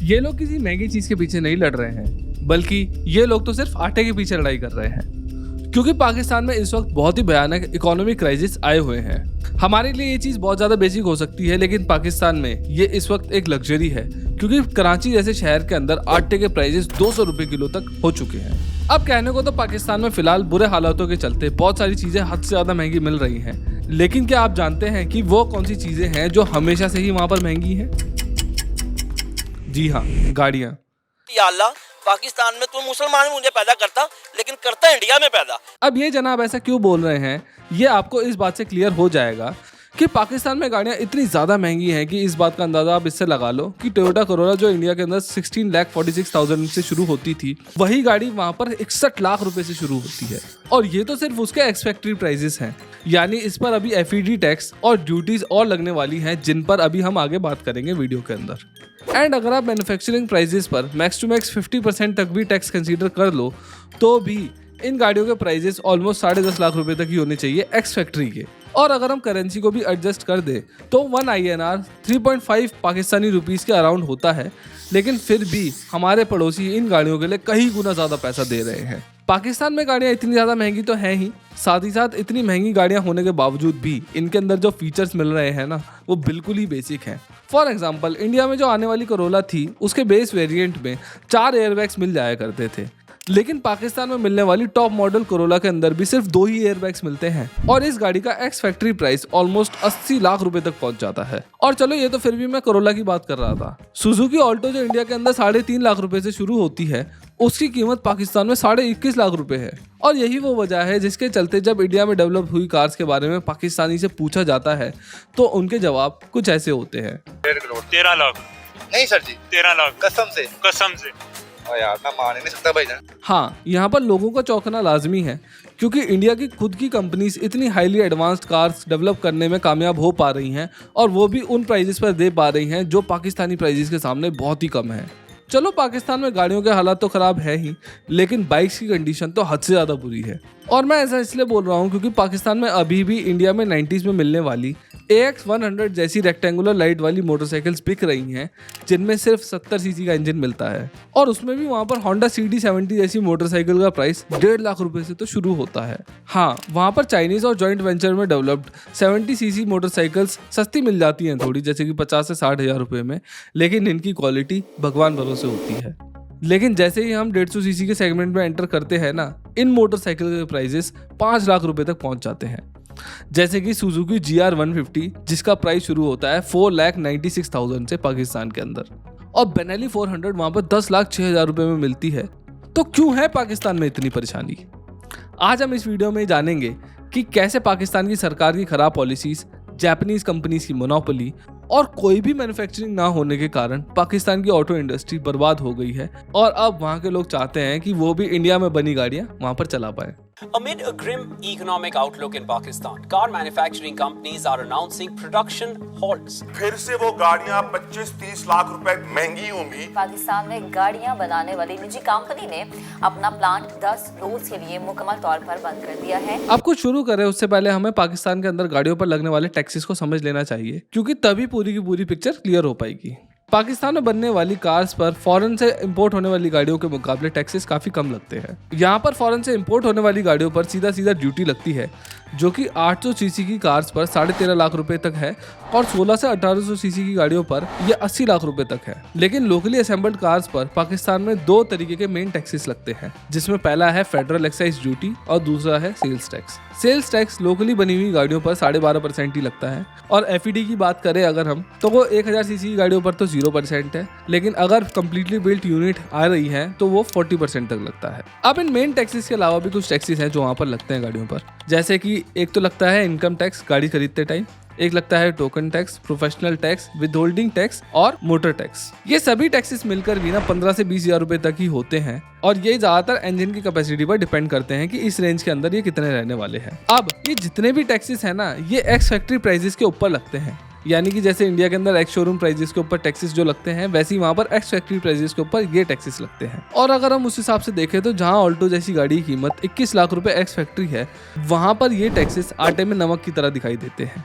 ये लोग किसी महंगी चीज के पीछे नहीं लड़ रहे हैं, बल्कि ये लोग तो सिर्फ आटे के पीछे लड़ाई कर रहे हैं। क्योंकि पाकिस्तान में इस वक्त बहुत ही भयानक इकोनॉमिक क्राइसिस आए हुए हैं। हमारे लिए ये चीज बहुत ज्यादा बेसिक हो सकती है, लेकिन पाकिस्तान में ये इस वक्त एक लग्जरी है, क्योंकि कराची जैसे शहर के अंदर आटे के प्राइसेस 200 रुपए किलो तक हो चुके हैं। अब कहने को तो पाकिस्तान में फिलहाल बुरे हालातों के चलते बहुत सारी चीजें हद से ज्यादा महंगी मिल रही हैं, लेकिन क्या आप जानते हैं कि वो कौन सी चीजें हैं जो हमेशा से ही वहाँ पर महंगी हैं? जी हाँ, गाड़ियाँ। या अल्लाह, पाकिस्तान में तो मुसलमान मुझे पैदा करता, लेकिन करता इंडिया में पैदा। अब ये जनाब ऐसा क्यों बोल रहे हैं, ये आपको इस बात से क्लियर हो जाएगा कि पाकिस्तान में गाड़ियाँ इतनी ज़्यादा महंगी हैं कि इस बात का अंदाज़ा आप इससे लगा लो कि टोयोटा कोरोला जो इंडिया के अंदर 16,46,000 से शुरू होती थी, वही गाड़ी वहाँ पर 61 लाख रुपए से शुरू होती है। और ये तो सिर्फ उसके एक्स फैक्ट्री प्राइजेस हैं, यानी इस पर अभी FED टैक्स और ड्यूटीज और लगने वाली हैं, जिन पर अभी हम आगे बात करेंगे वीडियो के अंदर। एंड अगर आप मैन्युफैक्चरिंग प्राइजेस पर मैक्स टू मैक्स 50% तक भी टैक्स कंसीडर कर लो, तो भी इन गाड़ियों के प्राइजेस ऑलमोस्ट 10.5 लाख रुपए तक ही होने चाहिए एक्स फैक्ट्री के। और अगर हम करेंसी को भी एडजस्ट कर दे तो 1 INR 3.5 पाकिस्तानी रुपीस के अराउंड होता है, लेकिन फिर भी हमारे पड़ोसी इन गाड़ियों के लिए कई गुना ज़्यादा पैसा दे रहे हैं। पाकिस्तान में गाड़ियाँ इतनी ज़्यादा महंगी तो हैं ही, साथ ही साथ इतनी महंगी गाड़ियाँ होने के बावजूद भी इनके अंदर जो फीचर्स मिल रहे हैं ना, वो बिल्कुल ही बेसिक हैं। फॉर एग्जाम्पल, इंडिया में जो आने वाली कोरोला थी, उसके बेस वेरिएंट में 4 एयरबैग्स मिल जाया करते थे, लेकिन पाकिस्तान में मिलने वाली टॉप मॉडल कोरोला के अंदर भी सिर्फ 2 ही एयरबैग्स मिलते हैं, और इस गाड़ी का ex factory price almost 80 lakh रुपए तक पहुंच जाता है। और चलो, ये तो फिर भी मैं कोरोला की बात कर रहा था। सुजुकी ऑल्टो जो इंडिया के अंदर 3.5 लाख रुपए से शुरू होती है, उसकी कीमत पाकिस्तान में 21.5 लाख रुपए है। और यही वो वजह है जिसके चलते जब इंडिया में डेवलप हुई कार्स के बारे में पाकिस्तानी से पूछा जाता है, तो उनके जवाब कुछ ऐसे होते हैं। 13 लाख नहीं सर जी, 13 लाख कसम से। यार मैं मान ही नहीं सकता भाई जान। हाँ, यहाँ पर लोगों का चौंकना लाजमी है, क्योंकि इंडिया की खुद की कंपनीज इतनी हाईली एडवांस्ड कार्स डेवलप करने में कामयाब हो पा रही हैं, और वो भी उन प्राइजेस पर दे पा रही हैं जो पाकिस्तानी प्राइजेस के सामने बहुत ही कम है। चलो, पाकिस्तान में गाड़ियों के हालात तो खराब है ही, लेकिन बाइक्स की कंडीशन तो हद से ज़्यादा बुरी है। और मैं ऐसा इसलिए बोल रहा हूँ क्योंकि पाकिस्तान में अभी भी इंडिया में 90s में मिलने वाली AX 100 जैसी रेक्टेंगुलर लाइट वाली मोटरसाइकिल्स बिक रही हैं, जिनमें सिर्फ 70 सीसी का इंजन मिलता है, और उसमें भी वहाँ पर होंडा CD70 जैसी मोटरसाइकिल का प्राइस 1.5 लाख रुपए से तो शुरू होता है। हाँ, वहाँ पर चाइनीज और जॉइंट वेंचर में डेवलप्ड 70 सीसी मोटरसाइकिल्स सस्ती मिल जाती हैं थोड़ी, जैसे कि 50 से 60 हज़ार रुपए में, लेकिन इनकी क्वालिटी भगवान भरोसे होती है। लेकिन जैसे ही हम 150 सीसी के सेगमेंट में एंटर करते हैं ना, इन मोटरसाइकिल के प्राइजेस 5 लाख रुपए तक पहुंच जाते हैं, जैसे कि सुजुकी GR 150, जिसका प्राइस शुरू होता है 4,96,000 से पाकिस्तान के अंदर, और बेनेली 400 वहां पर 10,06,000 रुपए में मिलती है। तो क्यों है पाकिस्तान में इतनी परेशानी? आज हम इस वीडियो में जानेंगे कि कैसे पाकिस्तान की सरकार की खराब पॉलिसीज, जापानीज कंपनीज की मोनोपोली और कोई भी मैन्युफैक्चरिंग ना होने के कारण पाकिस्तान की ऑटो इंडस्ट्री बर्बाद हो गई है, और अब वहाँ के लोग चाहते हैं कि वो भी इंडिया में बनी गाड़ियाँ वहाँ पर चला पाए। Amid a grim economic outlook in Pakistan, car manufacturing companies are announcing production halts. फिर से वो गाड़ियां 25-30 लाख रुपए महंगी होंगी। पाकिस्तान में गाड़ियां बनाने वाली निजी कंपनी ने अपना प्लांट 10 रोज के लिए मुकम्मल तौर पर बंद कर दिया है। अब कुछ शुरू करें उससे पहले हमें पाकिस्तान के अंदर गाड़ियों पर लगने वाले टैक्सेस को समझ लेना चाहिए, क्योंकि तभी पूरी की पूरी पिक्चर क्लियर हो पाएगी। पाकिस्तान में बनने वाली कार्स पर फॉरेन से इंपोर्ट होने वाली गाड़ियों के मुकाबले टैक्सेस काफी कम लगते हैं। यहाँ पर फॉरेन से इंपोर्ट होने वाली गाड़ियों पर सीधा सीधा ड्यूटी लगती है, जो कि 800 सीसी की कार्स पर 13.5 लाख रुपए तक है, और 16 से 1800 सीसी की गाड़ियों पर यह 80 लाख रुपए तक है। लेकिन लोकली असेंबल्ड कार्स पर पाकिस्तान में 2 तरीके के मेन टैक्सेस लगते हैं, जिसमें पहला है फेडरल एक्साइज ड्यूटी और दूसरा है sales tax. Sales tax locally बनी हुई गाड़ियों पर 12.5% ही लगता है, और FED की बात करें अगर हम, तो वो 1000 सीसी की गाड़ियों पर तो 0% है, लेकिन अगर कंप्लीटली बिल्ट यूनिट आ रही है तो वो 40% तक लगता है। अब इन मेन टैक्सेस के अलावा भी कुछ टैक्सेस हैं जो वहाँ पर लगते हैं गाड़ियों पर, जैसे कि एक तो लगता है इनकम टैक्स गाड़ी खरीदते टाइम, एक लगता है token tax, professional tax, withholding tax और मोटर टैक्स। ये सभी टैक्सेस मिलकर भी ना 15 से 20 हज़ार रुपए तक ही होते हैं, और ये ज्यादातर इंजन की कैपेसिटी पर डिपेंड करते हैं कि इस रेंज के अंदर ये कितने रहने वाले हैं। अब ये जितने भी टैक्सेस हैं ना, ये एक्स फैक्ट्री प्राइसेस के ऊपर लगते हैं, यानी कि जैसे इंडिया के अंदर एक्स शोरूम प्राइजेस के ऊपर टैक्सेस जो लगते हैं, वैसे ही वहाँ पर एक्स फैक्ट्री प्राइजेस के ऊपर ये टैक्सेस लगते हैं। और अगर हम उस हिसाब से देखें तो जहाँ ऑल्टो जैसी गाड़ी की कीमत 21 लाख रुपए एक्स फैक्ट्री है, वहाँ पर ये टैक्सेस आटे में नमक की तरह दिखाई देते हैं।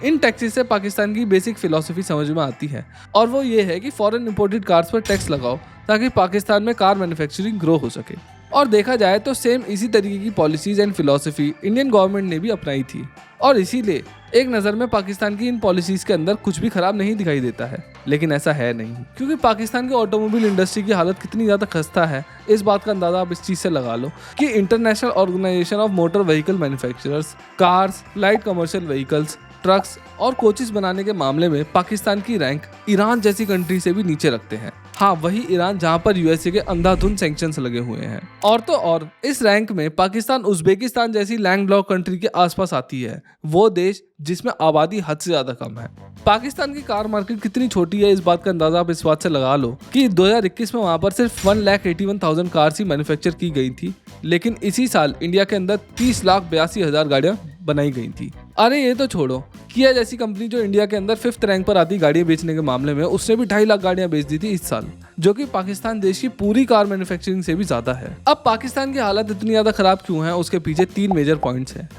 इन टैक्सेस से पाकिस्तान की बेसिक फिलॉसफी समझ में आती है, और वो ये है कि फॉरेन इंपोर्टेड कार्स पर टैक्स लगाओ ताकि पाकिस्तान में कार मैन्युफैक्चरिंग ग्रो हो सके। और देखा जाए तो सेम इसी तरीके की policies and philosophy Indian government ने भी अपनाई थी, और इसीलिए एक नज़र में पाकिस्तान की इन पॉलिसीज के अंदर कुछ भी खराब नहीं दिखाई देता है। लेकिन ऐसा है नहीं, क्योंकि पाकिस्तान की ऑटोमोबाइल इंडस्ट्री की हालत कितनी ज़्यादा खस्ता है, इस बात का अंदाजा आप इस चीज़ से लगा लो कि international organisation of motor vehicle manufacturers, cars, light commercial vehicles, trucks और कोचेस बनाने के मामले में पाकिस्तान की रैंक ईरान जैसी कंट्री से भी नीचे रखते हैं। हाँ, वही ईरान जहाँ पर यूएसए के अंधाधुंध सैंक्शंस लगे हुए हैं। और तो और इस रैंक में पाकिस्तान उज्बेकिस्तान जैसी लैंडलॉक कंट्री के आसपास आती है, वो देश जिसमें आबादी हद से ज्यादा कम है। पाकिस्तान की कार मार्केट कितनी छोटी है, इस बात का अंदाजा आप इस बात से लगा लो कि 2021 में वहाँ पर सिर्फ 1,81,000 कार्स ही मैन्युफैक्चर की गई थी, लेकिन इसी साल इंडिया के अंदर 30,82,000 गाड़ियाँ बनाई गई थी। अरे ये तो छोड़ो, किया जैसी कंपनी जो इंडिया के अंदर 5th रैंक पर आती गाड़ियां बेचने के मामले में, उसने भी 2.5 लाख गाड़ियां बेच दी थी इस साल, जो कि पाकिस्तान देश की पूरी कार मैन्युफैक्चरिंग से भी ज्यादा है। अब पाकिस्तान की हालत इतनी ज्यादा खराब क्यों है, उसके पीछे 3 मेजर पॉइंट्स हैं,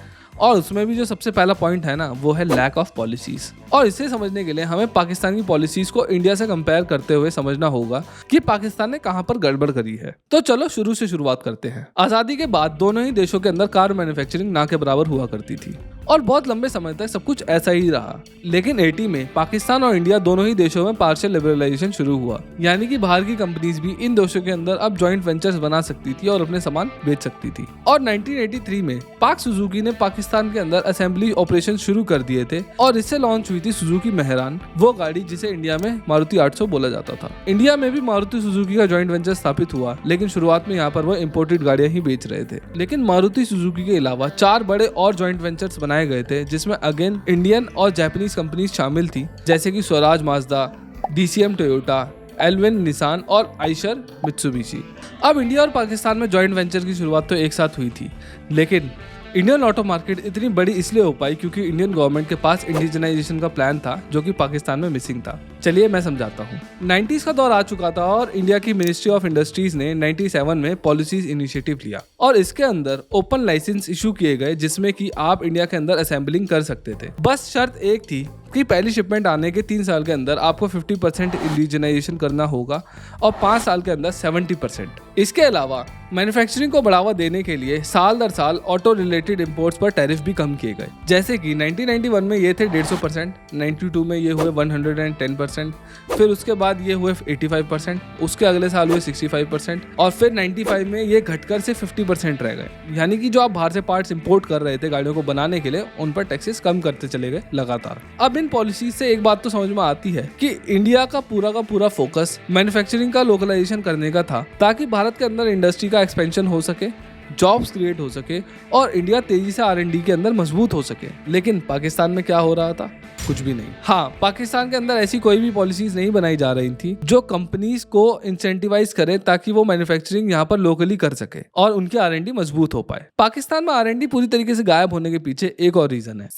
और उसमें भी जो सबसे पहला पॉइंट है ना, वो है लैक ऑफ पॉलिसीज। और इसे समझने के लिए हमें पाकिस्तान की पॉलिसीज को इंडिया से कंपेयर करते हुए समझना होगा कि पाकिस्तान ने कहां पर गड़बड़ करी है। तो चलो शुरू से शुरुआत करते हैं। आजादी के बाद दोनों ही देशों के अंदर कार मैन्युफैक्चरिंग ना के बराबर हुआ करती थी, और बहुत लंबे समय तक सब कुछ ऐसा ही रहा। लेकिन 80 में पाकिस्तान और इंडिया दोनों ही देशों में पार्शियल लिबरलाइजेशन शुरू हुआ, यानी कि बाहर की कंपनीज भी इन देशों के अंदर अब जॉइंट वेंचर्स बना सकती थी और अपने सामान बेच सकती थी। और 1983 में पाक सुजुकी ने पाकिस्तान के अंदर असेंबली ऑपरेशन शुरू कर दिए थे, और इससे लॉन्च हुई थी सुजुकी मेहरान, वो गाड़ी जिसे इंडिया में मारुति 800 बोला जाता था। इंडिया में भी मारुति सुजुकी का जॉइंट वेंचर स्थापित हुआ, लेकिन शुरुआत में यहाँ पर वो इम्पोर्टेड गाड़ियां ही बेच रहे थे। लेकिन मारुति सुजुकी के अलावा 4 बड़े और जॉइंट वेंचर्स बनाए गए थे, जिसमें अगेन इंडियन और जापानीज कंपनीज शामिल थी, जैसे कि Swaraj Mazda, DCM Toyota, Elvin Nissan और आइशर मित्सुबिशी। अब इंडिया और पाकिस्तान में जॉइंट वेंचर की शुरुआत तो एक साथ हुई थी, लेकिन इंडियन ऑटो मार्केट इतनी बड़ी इसलिए हो पाई क्योंकि इंडियन गवर्नमेंट के पास इंडिजनाइजेशन का प्लान था, जो कि पाकिस्तान में मिसिंग था। चलिए मैं समझाता हूँ। 90s का दौर आ चुका था और इंडिया की मिनिस्ट्री ऑफ इंडस्ट्रीज ने 97 में पॉलिसीज इनिशिएटिव लिया, और इसके अंदर ओपन लाइसेंस इशू किए गए, जिसमें कि आप इंडिया के अंदर असेंबलिंग कर सकते थे। बस शर्त एक थी कि पहली शिपमेंट आने के 3 साल के अंदर आपको 50% इंडिजनाइजेशन करना होगा, और 5 साल के अंदर 70%। इसके अलावा मैन्युफैक्चरिंग को बढ़ावा देने के लिए साल दर साल ऑटो रिलेटेड इंपोर्ट्स पर टैरिफ भी कम किए गए, जैसे कि 1991 में ये थे 150%, 92 में ये हुए 110%, फिर उसके बाद ये हुए 85%, उसके अगले साल हुए 65%, और फिर 95 में ये घटकर से 50% रह गए। यानी कि जो आप बाहर से पार्ट्स इंपोर्ट कर रहे थे गाड़ियों को बनाने के लिए, उन पर टैक्सेस कम करते चले गए लगातार। अब इन पॉलिसीज से एक बात तो समझ में आती है कि इंडिया का पूरा फोकस मैन्युफैक्चरिंग का लोकलाइजेशन करने का था, ताकि भारत के अंदर इंडस्ट्री का एक्सपेंशन हो सके, जॉब्स क्रिएट हो सके, और इंडिया तेजी से R&D के अंदर मजबूत हो सके। लेकिन पाकिस्तान में क्या हो रहा था? कुछ भी नहीं। हाँ, पाकिस्तान के अंदर ऐसी कोई भी पॉलिसीज नहीं बनाई जा रही थी जो कंपनीज को इंसेंटिवाइज करे ताकि वो मैन्युफैक्चरिंग यहाँ पर लोकली कर सके और उनकी R&D मजबूत हो पाए। पाकिस्तान में R&D पूरी तरीके से गायब होने के पीछे एक और रीजन है।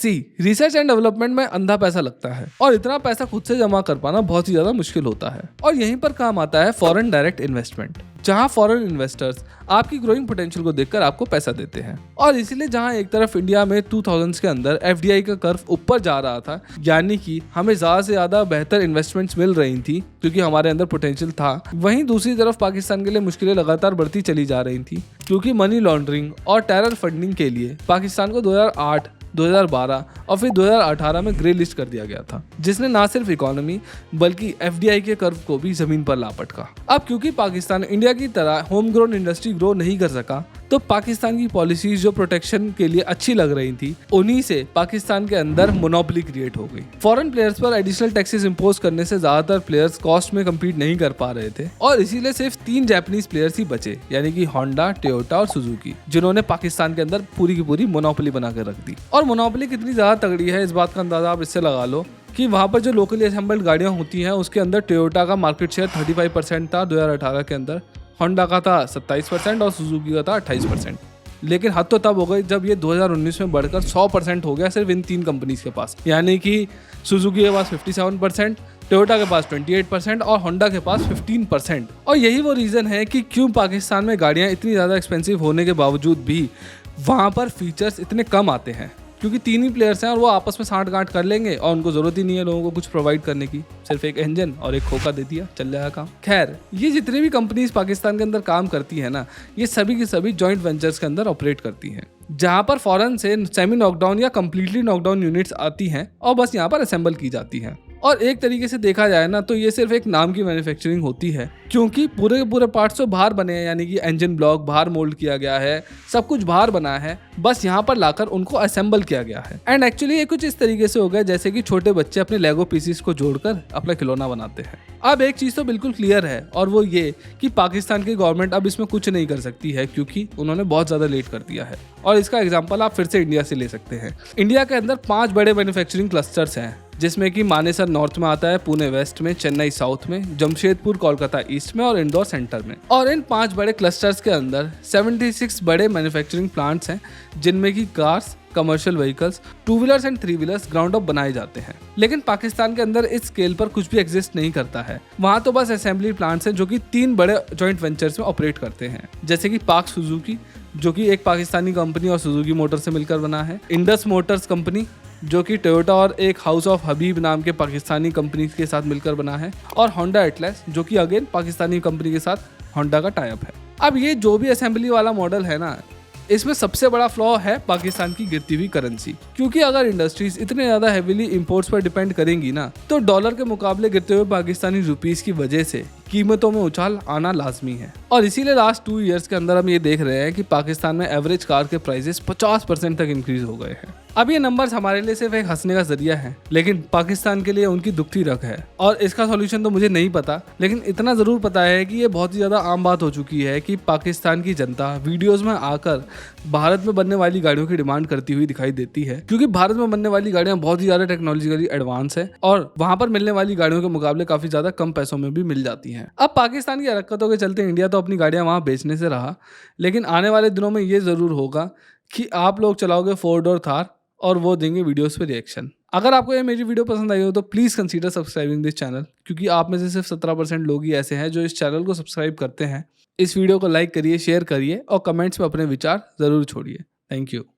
रिसर्च एंड डेवलपमेंट में अंधा पैसा लगता है, और इतना पैसा खुद से जमा कर पाना बहुत ही ज्यादा मुश्किल होता है। और यहीं पर काम आता है फॉरेन डायरेक्ट इन्वेस्टमेंट, जहां फॉरेन इन्वेस्टर्स आपकी ग्रोइंग पोटेंशियल को देखकर आपको पैसा देते हैं। और इसीलिए जहां एक तरफ इंडिया में 2000s के अंदर FDI का कर्व ऊपर जा रहा था, यानी कि हमें ज्यादा से ज्यादा बेहतर इन्वेस्टमेंट्स मिल रही थी क्योंकि हमारे अंदर पोटेंशियल था, वहीं दूसरी तरफ पाकिस्तान के लिए मुश्किलें लगातार बढ़ती चली जा रही थी, क्योंकि मनी लॉन्ड्रिंग और टेरर फंडिंग के लिए पाकिस्तान को 2008, 2012 और फिर 2018 में ग्रे लिस्ट कर दिया गया था, जिसने ना सिर्फ इकोनॉमी बल्कि FDI के कर्व को भी जमीन पर ला पटका। अब क्योंकि पाकिस्तान इंडिया की तरह होम ग्रोन इंडस्ट्री ग्रो नहीं कर सका, तो पाकिस्तान की पॉलिसीज जो प्रोटेक्शन के लिए अच्छी लग रही थी, उन्हीं से पाकिस्तान के अंदर मोनोपोली क्रिएट हो गई। फॉरेन प्लेयर्स पर एडिशनल टैक्सेस इंपोज करने से ज्यादातर प्लेयर्स कॉस्ट में कम्पीट नहीं कर पा रहे थे, और इसीलिए सिर्फ 3 जापानीज प्लेयर्स ही बचे, यानी कि होंडा, टोयोटा और सुजुकी, जिन्होंने पाकिस्तान के अंदर पूरी की पूरी मोनोपोली बना कर रख दी। और मोनोपोली कितनी ज्यादा तगड़ी है, इस बात का अंदाजा आप इससे लगा लो कि वहाँ पर जो लोकली असेंबल्ड गाड़ियाँ होती हैं, उसके अंदर टोयोटा का मार्केट शेयर 35% था 2018 के अंदर, होंडा का था 27% और सुजुकी का था 28%। लेकिन हद तो तब हो गई जब ये 2019 में बढ़कर 100% हो गया सिर्फ इन 3 कंपनीज के पास। यानी कि सुजुकी के पास 57%, टोयोटा के पास 28% और होंडा के पास 15%। और यही वो रीज़न है कि क्यों पाकिस्तान में गाड़ियाँ इतनी ज़्यादा एक्सपेंसिव होने के बावजूद भी वहाँ पर फीचर्स इतने कम आते हैं, क्योंकि 3 ही प्लेयर्स हैं और वो आपस में साँठ-गाँठ कर लेंगे और उनको ज़रूरत ही नहीं है लोगों को कुछ प्रोवाइड करने की। सिर्फ एक इंजन और एक खोखा दे दिया, चल जाएगा काम। खैर, ये जितनी भी कंपनीज पाकिस्तान के अंदर काम करती है ना, ये सभी की सभी जॉइंट वेंचर्स के अंदर ऑपरेट करती हैं, जहाँ पर फॉरेन से सेमी नॉकडाउन या कम्प्लीटली नॉकडाउन यूनिट्स आती हैं और बस यहाँ पर असेंबल की जाती हैं। और एक तरीके से देखा जाए ना तो ये सिर्फ एक नाम की मैन्युफैक्चरिंग होती है, क्योंकि पूरे के पूरे पार्ट्स तो बाहर बने हैं, यानी कि इंजन ब्लॉक बाहर मोल्ड किया गया है, सब कुछ बाहर बना है, बस यहाँ पर लाकर उनको असेंबल किया गया है। एंड एक्चुअली ये कुछ इस तरीके से हो गया जैसे कि छोटे बच्चे अपने लेगो पीसीस को जोड़कर अपना खिलौना बनाते हैं। अब एक चीज़ तो बिल्कुल क्लियर है और वो ये कि पाकिस्तान की गवर्नमेंट अब इसमें कुछ नहीं कर सकती है, क्योंकि उन्होंने बहुत ज़्यादा लेट कर दिया है। और इसका एग्जाम्पल आप फिर से इंडिया से ले सकते हैं। इंडिया के अंदर 5 बड़े मैन्युफैक्चरिंग क्लस्टर्स हैं, जिसमें कि मानेसर नॉर्थ में आता है, पुणे वेस्ट में, चेन्नई साउथ में, जमशेदपुर कोलकाता ईस्ट में और इंदौर सेंटर में। और इन 5 बड़े क्लस्टर्स के अंदर 76 बड़े मैन्युफैक्चरिंग प्लांट्स हैं, जिनमें कि cars, commercial vehicles, 2 wheelers and 3 wheelers ground up बनाए जाते हैं। लेकिन पाकिस्तान के अंदर इस स्केल पर कुछ भी एग्जिस्ट नहीं करता है। वहाँ तो बस असेंबली प्लांट्स हैं जो कि 3 बड़े जॉइंट वेंचर्स में ऑपरेट करते हैं, जैसे कि पाक सुजुकी, जो कि एक पाकिस्तानी कंपनी और सुजुकी मोटर से मिलकर बना है, इंडस मोटर्स कंपनी, जो कि टोयोटा और एक हाउस ऑफ हबीब नाम के पाकिस्तानी कंपनी के साथ मिलकर बना है, और होंडा एटलस, जो कि अगेन पाकिस्तानी कंपनी के साथ होंडा का टाई अप है। अब ये जो भी असेंबली वाला मॉडल है ना, इसमें सबसे बड़ा फ्लॉ है पाकिस्तान की गिरती हुई करेंसी, क्योंकि अगर इंडस्ट्रीज इतने ज़्यादा हेवीली इंपोर्ट्स पर डिपेंड करेंगी ना, तो डॉलर के मुकाबले गिरते हुए पाकिस्तानी रुपीस की वजह से कीमतों में उछाल आना लाजमी है। और इसीलिए लास्ट 2 ईयर्स के अंदर हम ये देख रहे हैं कि पाकिस्तान में एवरेज कार के प्राइसेस 50% तक इंक्रीज हो गए हैं। अब ये नंबर्स हमारे लिए सिर्फ एक हंसने का जरिया है, लेकिन पाकिस्तान के लिए उनकी दुखती रग है। और इसका सॉल्यूशन तो मुझे नहीं पता, लेकिन इतना ज़रूर पता है कि ये बहुत ही ज़्यादा आम बात हो चुकी है कि पाकिस्तान की जनता वीडियोस में आकर भारत में बनने वाली गाड़ियों की डिमांड करती हुई दिखाई देती है, क्योंकि भारत में बनने वाली गाड़ियाँ बहुत ही ज़्यादा टेक्नोलॉजिकली एडवांस है और वहाँ पर मिलने वाली गाड़ियों के मुकाबले काफ़ी ज़्यादा कम पैसों में भी मिल जाती हैं। अब पाकिस्तान की हरकतों के चलते इंडिया तो अपनी गाड़ियाँ वहाँ बेचने से रहा, लेकिन आने वाले दिनों में ये ज़रूर होगा कि आप लोग चलाओगे 4 डोर थार और वो देंगे वीडियोस पे रिएक्शन। अगर आपको ये मेरी वीडियो पसंद आई हो तो please consider subscribing this channel, क्योंकि आप में से सिर्फ 17% लोग ही ऐसे हैं जो इस चैनल को सब्सक्राइब करते हैं। इस वीडियो को लाइक करिए, शेयर करिए और कमेंट्स में अपने विचार ज़रूर छोड़िए। Thank you.